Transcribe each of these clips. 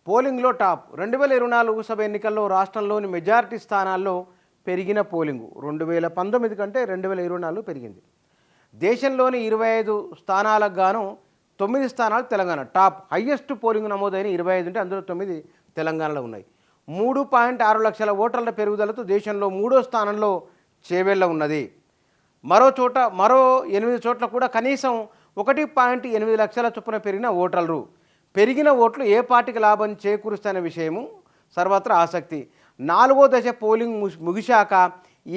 పోలింగ్లో top 2024 Lok Sabha ఎన్నికల్లో రాష్ట్రంలోని majority స్థానాల్లో పెరిగిన పోలింగు 2019 కంటే 2024 పెరిగింది. దేశంలోని 25 స్థానాలకు గాను 9 స్థానాలు తెలంగాణ టాప్ హైయెస్ట్ పోలింగ్ నమోదైన 25 ఉంటే అందులో 9 తెలంగాణలో ఉన్నాయి. 3.6 లక్షల ఓటర్ల పెరుగుదలతో దేశంలో 3వ స్థానంలో చేవెళ్ల ఉన్నది. మరో 8 చోట్ల కూడా కనీసం 1.8 లక్షల చొప్పున పెరిగిన ఓట్లు ఏ పార్టీకి లాభం చేకూరుస్తున్న విషయము సర్వత్రా ఆసక్తి. 4వ దశ పోలింగ్ ముగిశాక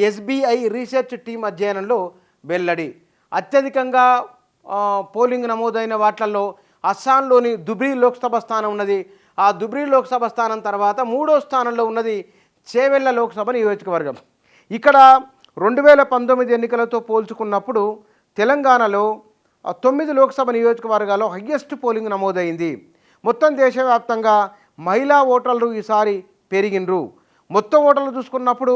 ఎస్బీఐ రీసెర్చ్ టీం అధ్యయనంలో వెల్లడి. అత్యధికంగా పోలింగ్ నమోదైన వాట్లలో అస్సాంలోని ధుబ్రీ లోక్సభ స్థానం ఉన్నది. ఆ ధుబ్రీ లోక్సభ స్థానం తర్వాత 3వ స్థానంలో ఉన్నది చేవెళ్ల లోక్సభ నియోజకవర్గం. ఇక్కడ 2019 ఎన్నికలతో పోల్చుకున్నప్పుడు తెలంగాణలో 9 లోక్సభ నియోజకవర్గాల్లో హయ్యెస్ట్ పోలింగ్ నమోదైంది. మొత్తం దేశవ్యాప్తంగా మహిళా ఓటర్లు ఈసారి పెరిగినరు. మొత్తం ఓటర్లు చూసుకున్నప్పుడు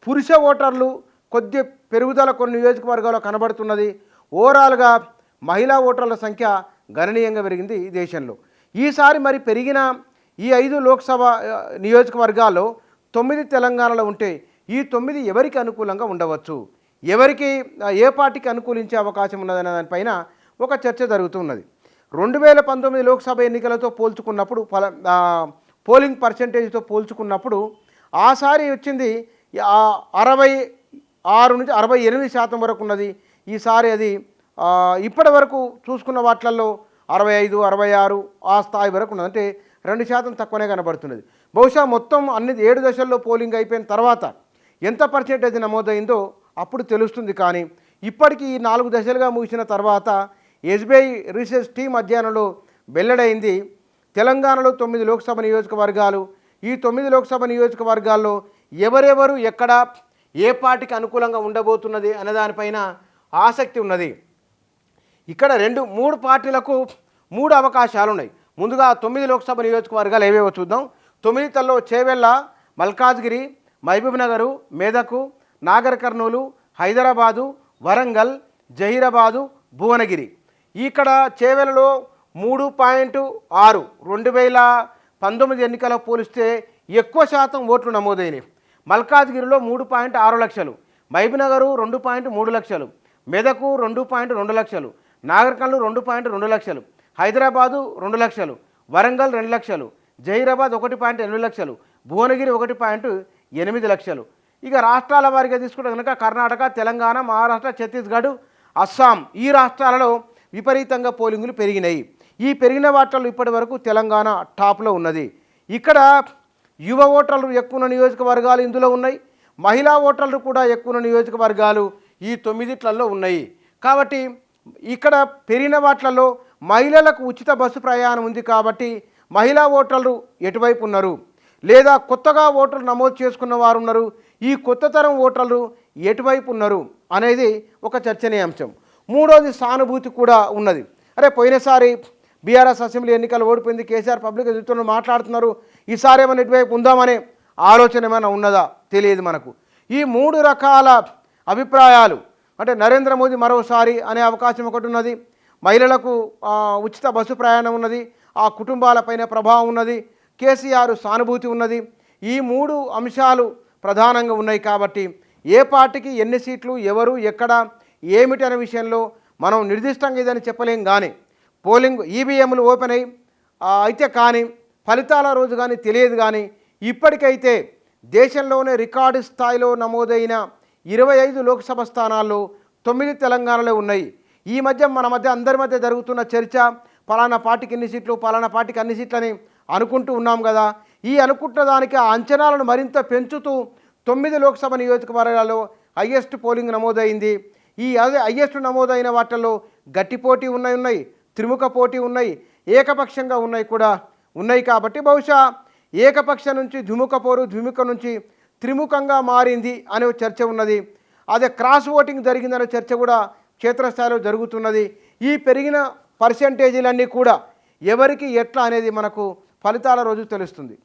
పురుష ఓటర్లు కొద్ది పెరుగుదల కొన్ని నియోజకవర్గాల్లో కనబడుతున్నది. ఓవరాల్గా మహిళా ఓటర్ల సంఖ్య గణనీయంగా పెరిగింది ఈ దేశంలో. ఈసారి మరి పెరిగిన ఈ 5 లోక్సభ నియోజకవర్గాల్లో 9 తెలంగాణలో ఉంటే ఈ 9 ఎవరికి అనుకూలంగా ఉండవచ్చు, ఎవరికి ఏ పార్టీకి అనుకూలించే అవకాశం ఉన్నదనే దానిపైన ఒక చర్చ జరుగుతున్నది. 2019 లోక్సభ ఎన్నికలతో పోల్చుకున్నప్పుడు పోలింగ్ పర్సెంటేజ్తో పోల్చుకున్నప్పుడు ఆసారి వచ్చింది 66 నుంచి 68% వరకు ఉన్నది. ఈసారి అది ఇప్పటి వరకు చూసుకున్న వాటిల్లో 65, 66 ఆ స్థాయి వరకు ఉన్నది. అంటే 2% తక్కువనే కనబడుతున్నది. బహుశా మొత్తం అన్ని 7 దశల్లో పోలింగ్ అయిపోయిన తర్వాత ఎంత పర్సెంటేజ్ నమోదైందో అప్పుడు తెలుస్తుంది. కానీ ఇప్పటికీ ఈ 4 దశలుగా ముగిసిన తర్వాత ఎస్బీఐ రీసెర్చ్ టీం అధ్యయనంలో వెల్లడైంది. తెలంగాణలో 9 లోక్సభ నియోజకవర్గాలు, ఈ 9 లోక్సభ నియోజకవర్గాల్లో ఎవరెవరు ఎక్కడ ఏ పార్టీకి అనుకూలంగా ఉండబోతున్నది అనే దానిపైన ఆసక్తి ఉన్నది. ఇక్కడ 3 పార్టీలకు 3 అవకాశాలు ఉన్నాయి. ముందుగా 9 లోక్సభ నియోజకవర్గాలు ఏవేవో చూద్దాం. 9 తల్లో చేవెళ్ల, మల్కాజ్గిరి, మహబూబ్నగరు, మెదకు, నాగర్ కర్నూలు, హైదరాబాదు, వరంగల్, జహీరాబాదు, భువనగిరి. ఇక్కడ చేవెళ్లలో 3.6 2019 ఎన్నికల పోలిస్తే ఎక్కువ శాతం ఓట్లు నమోదైనవి. మల్కాజ్గిరిలో 3.6 లక్షలు, మహబూబ్నగరు 2.3 లక్షలు, మెదకు 2.2 లక్షలు, నాగర్ కర్నూలు 2.2 లక్షలు, హైదరాబాదు 2 లక్షలు, వరంగల్ 2 లక్షలు, జహీరాబాద్ 1.8 లక్షలు, భువనగిరి 1.8 లక్షలు. ఇక రాష్ట్రాల వారిగా తీసుకుంటే కనుక కర్ణాటక, తెలంగాణ, మహారాష్ట్ర, ఛత్తీస్గఢ్, అస్సాం ఈ రాష్ట్రాలలో విపరీతంగా పోలింగులు పెరిగినాయి. ఈ పెరిగిన వాటిల్లో ఇప్పటి వరకు తెలంగాణ టాప్లో ఉన్నది. ఇక్కడ యువ ఓటర్లు ఎక్కువ ఉన్న నియోజకవర్గాలు ఇందులో ఉన్నాయి. మహిళా ఓటర్లు కూడా ఎక్కువ ఉన్న నియోజకవర్గాలు ఈ 9 ఉన్నాయి. కాబట్టి ఇక్కడ పెరిగిన వాటిల్లో మహిళలకు ఉచిత బస్సు ప్రయాణం ఉంది. కాబట్టి మహిళా ఓటర్లు ఎటువైపు ఉన్నారు, లేదా కొత్తగా ఓటర్లు నమోదు చేసుకున్న వారు ఉన్నారు, ఈ కొత్త తరం ఓటర్లు ఎటువైపు ఉన్నారు అనేది ఒక చర్చనీయాంశం. 3వది సానుభూతి కూడా ఉన్నది. అరే పోయినసారి బీఆర్ఎస్ అసెంబ్లీ ఎన్నికలు ఓడిపోయింది, కేసీఆర్ పబ్లిక్ ఎదుగుతున్న మాట్లాడుతున్నారు, ఈసారి ఏమైనా ఇటువైపు ఉందామనే ఆలోచన ఏమైనా ఉన్నదా తెలియదు మనకు. ఈ 3 రకాల అభిప్రాయాలు అంటే నరేంద్ర మోదీ మరోసారి అనే అవకాశం ఒకటి ఉన్నది, మహిళలకు ఉచిత బస్సు ప్రయాణం ఉన్నది, ఆ కుటుంబాలపైన ప్రభావం ఉన్నది, కేసీఆర్ సానుభూతి ఉన్నది. ఈ 3 అంశాలు ప్రధానంగా ఉన్నాయి. కాబట్టి ఏ పార్టీకి ఎన్ని సీట్లు, ఎవరు ఎక్కడ ఏమిటి అనే విషయంలో మనం నిర్దిష్టంగా ఇదని చెప్పలేం. కానీ పోలింగ్ ఈవీఎంలు ఓపెన్ అయితే కానీ ఫలితాల రోజు కానీ తెలియదు. కానీ ఇప్పటికైతే దేశంలోనే రికార్డు స్థాయిలో నమోదైన 25 లోక్సభ స్థానాల్లో 9 తెలంగాణలో ఉన్నాయి. ఈ మధ్య అందరి మధ్య జరుగుతున్న చర్చ పలానా పార్టీకి ఎన్ని సీట్లు, పలానా పార్టీకి అన్ని సీట్లని అనుకుంటూ ఉన్నాం కదా. ఈ అనుకుంటున్న దానికి ఆ అంచనాలను మరింత పెంచుతూ 9 లోక్సభ నియోజకవర్గాల్లో హయ్యెస్ట్ పోలింగ్ నమోదైంది. ఈ హయ్యెస్ట్ నమోదైన వాటిల్లో గట్టి పోటీ ఉన్నాయి, త్రిముఖ పోటీ ఉన్నాయి, ఏకపక్షంగా ఉన్నాయి. కాబట్టి బహుశా ఏకపక్ష నుంచి ద్విముఖ నుంచి త్రిముఖంగా మారింది అనే చర్చ ఉన్నది. అదే క్రాస్ ఓటింగ్ జరిగిందనే చర్చ కూడా క్షేత్రస్థాయిలో జరుగుతున్నది. ఈ పెరిగిన పర్సెంటేజీలన్నీ కూడా ఎవరికి ఎట్లా అనేది మనకు ఫలితాల రోజు తెలుస్తుంది.